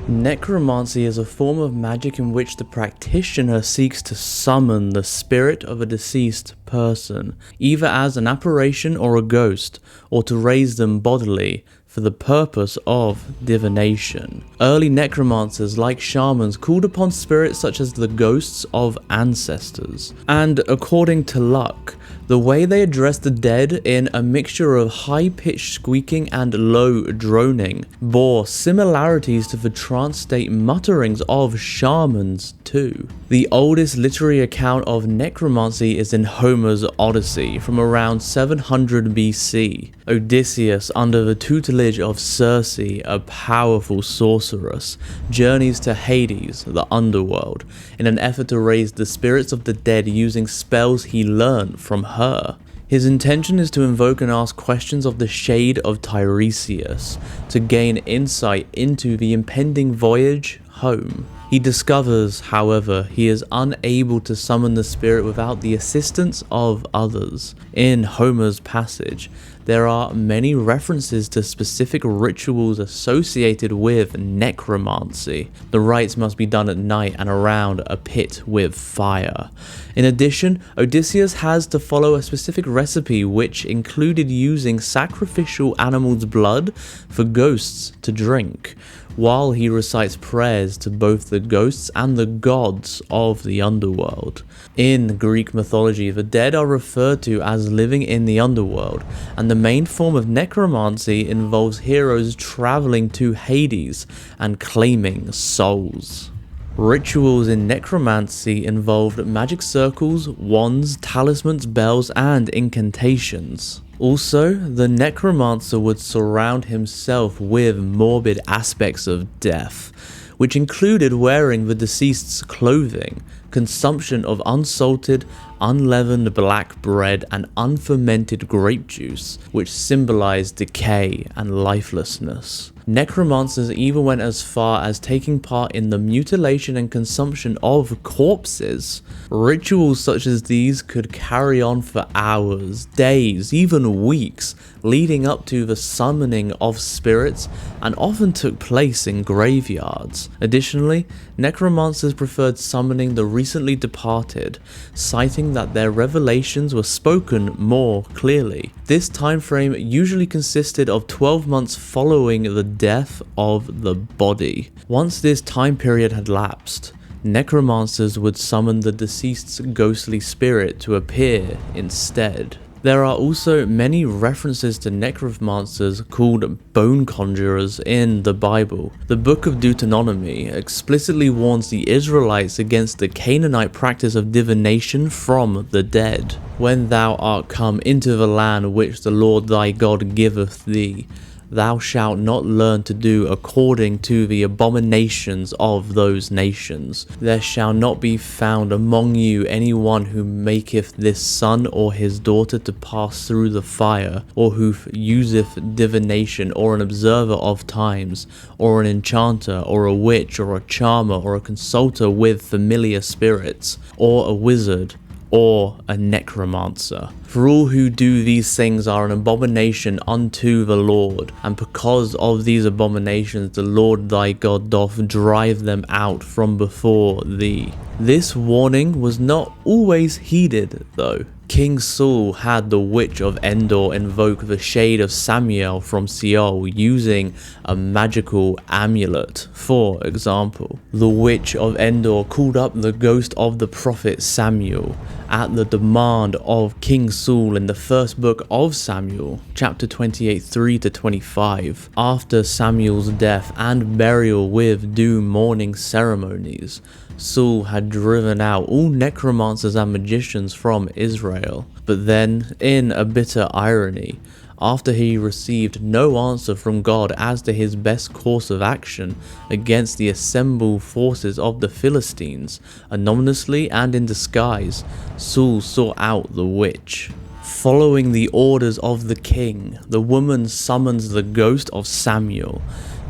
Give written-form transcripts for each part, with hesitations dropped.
Necromancy is a form of magic in which the practitioner seeks to summon the spirit of a deceased person, either as an apparition or a ghost, or to raise them bodily for the purpose of divination. Early necromancers, like shamans, called upon spirits such as the ghosts of ancestors, and according to luck, the way they addressed the dead in a mixture of high-pitched squeaking and low droning bore similarities to the trance state mutterings of shamans too. The oldest literary account of necromancy is in Homer's Odyssey from around 700 BC. Odysseus, under the tutelage of Circe, a powerful sorceress, journeys to Hades, the underworld, in an effort to raise the spirits of the dead using spells he learned from her. His intention is to invoke and ask questions of the Shade of Tiresias to gain insight into the impending voyage home. He discovers, however, he is unable to summon the spirit without the assistance of others. In Homer's passage, there are many references to specific rituals associated with necromancy. The rites must be done at night and around a pit with fire. In addition, Odysseus has to follow a specific recipe which included using sacrificial animals' blood for ghosts to drink, while he recites prayers to both the ghosts and the gods of the underworld. In Greek mythology, the dead are referred to as living in the underworld, and the main form of necromancy involves heroes traveling to Hades and claiming souls. Rituals in necromancy involved magic circles, wands, talismans, bells, and incantations. Also, the necromancer would surround himself with morbid aspects of death, which included wearing the deceased's clothing, consumption of unsalted, unleavened black bread, and unfermented grape juice, which symbolized decay and lifelessness. Necromancers even went as far as taking part in the mutilation and consumption of corpses. Rituals such as these could carry on for hours, days, even weeks, leading up to the summoning of spirits, and often took place in graveyards. Additionally, necromancers preferred summoning the recently departed, citing that their revelations were spoken more clearly. This time frame usually consisted of 12 months following the death of the body. Once this time period had lapsed, necromancers would summon the deceased's ghostly spirit to appear instead. There are also many references to necromancers called bone conjurers in the Bible. The Book of Deuteronomy explicitly warns the Israelites against the Canaanite practice of divination from the dead. When thou art come into the land which the Lord thy God giveth thee, thou shalt not learn to do according to the abominations of those nations. There shall not be found among you any one who maketh this son or his daughter to pass through the fire, or who useth divination, or an observer of times, or an enchanter, or a witch, or a charmer, or a consulter with familiar spirits, or a wizard, or a necromancer. For all who do these things are an abomination unto the Lord, and because of these abominations the Lord thy God doth drive them out from before thee. This warning was not always heeded though. King Saul had the Witch of Endor invoke the shade of Samuel from Sheol using a magical amulet. For example, the Witch of Endor called up the ghost of the prophet Samuel at the demand of King Saul in the first book of Samuel, chapter 28, 3-25. After Samuel's death and burial with due mourning ceremonies, Saul had driven out all necromancers and magicians from Israel. But then, in a bitter irony, after he received no answer from God as to his best course of action against the assembled forces of the Philistines, anonymously and in disguise, Saul sought out the witch. Following the orders of the king, the woman summons the ghost of Samuel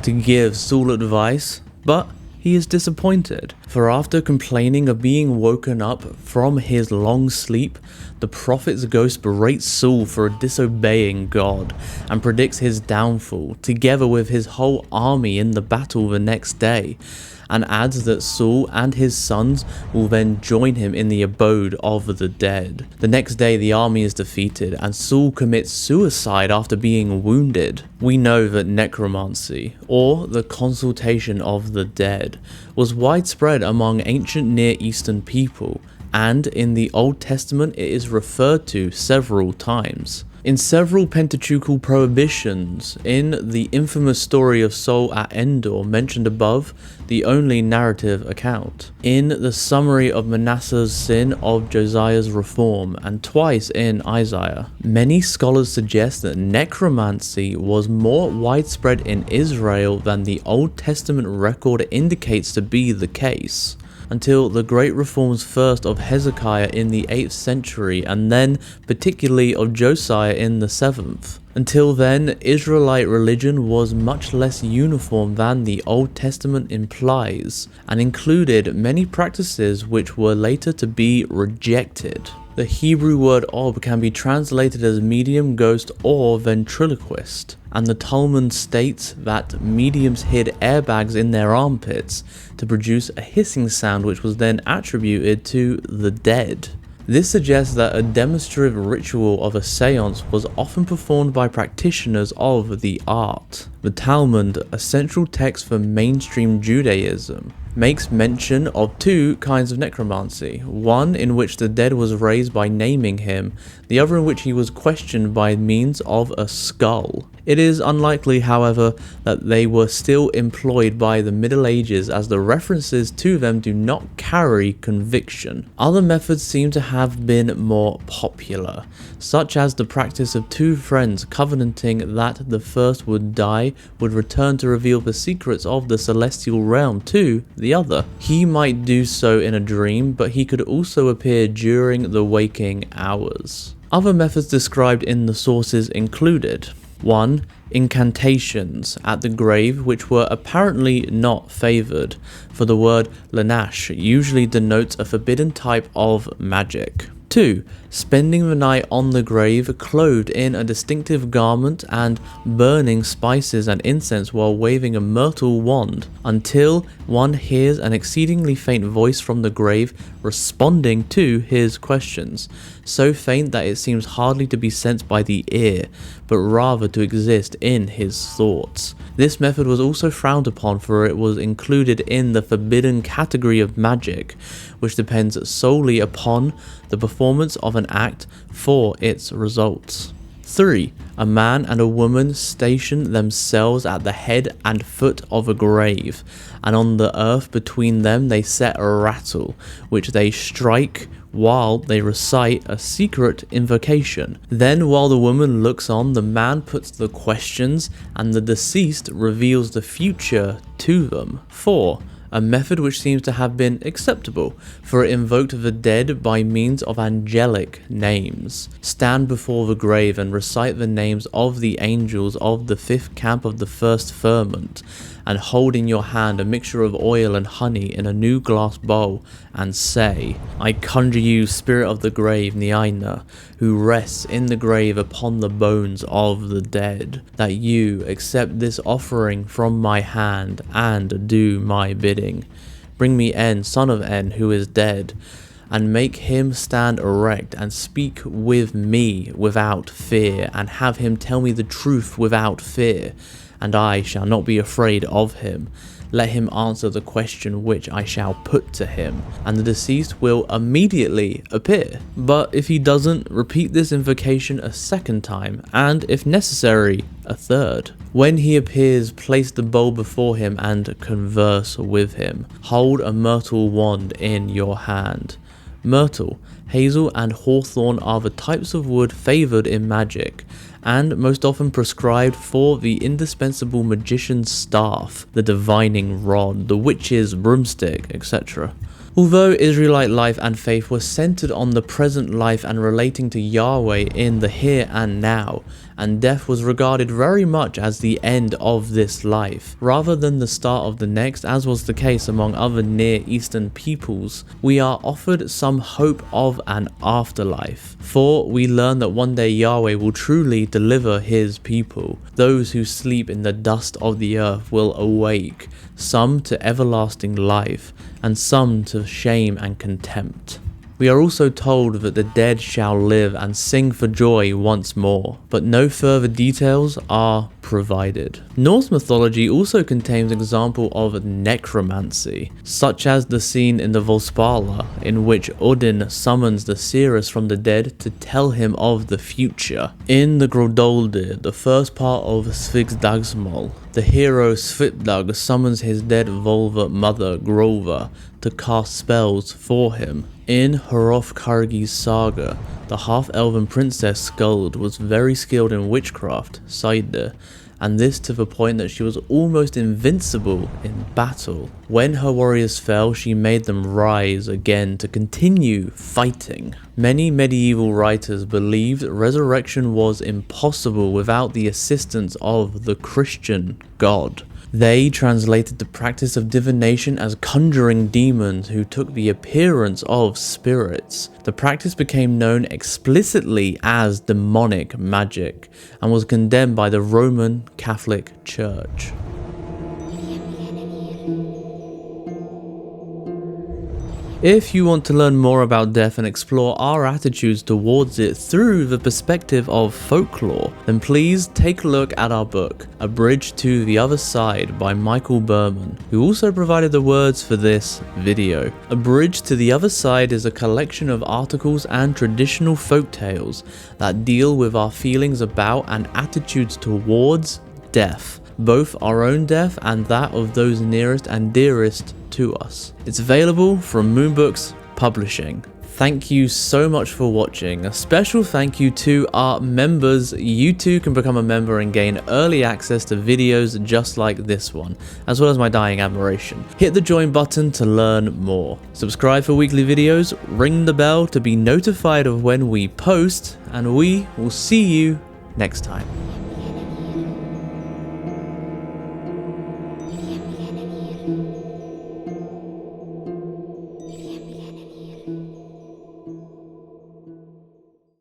to give Saul advice, but he is disappointed. For after complaining of being woken up from his long sleep, the prophet's ghost berates Saul for disobeying God and predicts his downfall, together with his whole army in the battle the next day, and adds that Saul and his sons will then join him in the abode of the dead. The next day the army is defeated and Saul commits suicide after being wounded. We know that necromancy, or the consultation of the dead, was widespread among ancient Near Eastern people, and in the Old Testament it is referred to several times. In several Pentateuchal prohibitions, in the infamous story of Saul at Endor mentioned above, the only narrative account, in the summary of Manasseh's sin of Josiah's reform, and twice in Isaiah. Many scholars suggest that necromancy was more widespread in Israel than the Old Testament record indicates to be the case, until the great reforms first of Hezekiah in the 8th century and then particularly of Josiah in the 7th. Until then, Israelite religion was much less uniform than the Old Testament implies, and included many practices which were later to be rejected. The Hebrew word ob can be translated as medium, ghost, or ventriloquist, and the Talmud states that mediums hid airbags in their armpits to produce a hissing sound which was then attributed to the dead. This suggests that a demonstrative ritual of a seance was often performed by practitioners of the art. The Talmud, a central text for mainstream Judaism, makes mention of two kinds of necromancy, one in which the dead was raised by naming him, the other in which he was questioned by means of a skull. It is unlikely, however, that they were still employed by the Middle Ages, as the references to them do not carry conviction. Other methods seem to have been more popular, such as the practice of two friends covenanting that the first would die, would return to reveal the secrets of the celestial realm to the other. He might do so in a dream, but he could also appear during the waking hours. Other methods described in the sources included 1. Incantations at the grave, which were apparently not favoured, for the word lanash usually denotes a forbidden type of magic. 2. Spending the night on the grave clothed in a distinctive garment and burning spices and incense while waving a myrtle wand until one hears an exceedingly faint voice from the grave responding to his questions, so faint that it seems hardly to be sensed by the ear, but rather to exist in his thoughts. This method was also frowned upon, for it was included in the forbidden category of magic, which depends solely upon the performance of an act for its results. 3. A man and a woman station themselves at the head and foot of a grave, and on the earth between them they set a rattle, which they strike while they recite a secret invocation. Then, while the woman looks on, the man puts the questions, and the deceased reveals the future to them. 4. A method which seems to have been acceptable, for it invoked the dead by means of angelic names. Stand before the grave and recite the names of the angels of the 5th camp of the first firmament, and hold in your hand a mixture of oil and honey in a new glass bowl, and say, I conjure you, spirit of the grave, Niaina, who rests in the grave upon the bones of the dead, that you accept this offering from my hand and do my bidding. Bring me En, son of En, who is dead, and make him stand erect and speak with me without fear, and have him tell me the truth without fear, and I shall not be afraid of him. Let him answer the question which I shall put to him, and the deceased will immediately appear. But if he doesn't, repeat this invocation a second time, and if necessary, a third. When he appears, place the bowl before him and converse with him. Hold a myrtle wand in your hand. Myrtle, hazel, and hawthorn are the types of wood favoured in magic, and most often prescribed for the indispensable magician's staff, the divining rod, the witch's broomstick, etc. Although Israelite life and faith were centered on the present life and relating to Yahweh in the here and now, and death was regarded very much as the end of this life, rather than the start of the next, as was the case among other Near Eastern peoples. We are offered some hope of an afterlife, for we learn that one day Yahweh will truly deliver his people. Those who sleep in the dust of the earth will awake, some to everlasting life, and some to shame and contempt. We are also told that the dead shall live and sing for joy once more, but no further details are provided. Norse mythology also contains example of necromancy, such as the scene in the Volspala, in which Odin summons the seers from the dead to tell him of the future. In the Grodoldir, the first part of Svigsdagsmál, the hero Svipdag summons his dead Volva mother Grova to cast spells for him. In Hrothgargi's saga, the half-elven princess Skuld was very skilled in witchcraft, Saide, and this to the point that she was almost invincible in battle. When her warriors fell, she made them rise again to continue fighting. Many medieval writers believed resurrection was impossible without the assistance of the Christian God. They translated the practice of divination as conjuring demons who took the appearance of spirits. The practice became known explicitly as demonic magic and was condemned by the Roman Catholic Church. If you want to learn more about death and explore our attitudes towards it through the perspective of folklore, then please take a look at our book, A Bridge to the Other Side by Michael Berman, who also provided the words for this video. A Bridge to the Other Side is a collection of articles and traditional folktales that deal with our feelings about and attitudes towards death, both our own death and that of those nearest and dearest to us. It's available from Moonbooks Publishing. Thank you so much for watching. A special thank you to our members. You too can become a member and gain early access to videos just like this one, as well as my dying admiration. Hit the join button to learn more. Subscribe for weekly videos, ring the bell to be notified of when we post, and we will see you next time.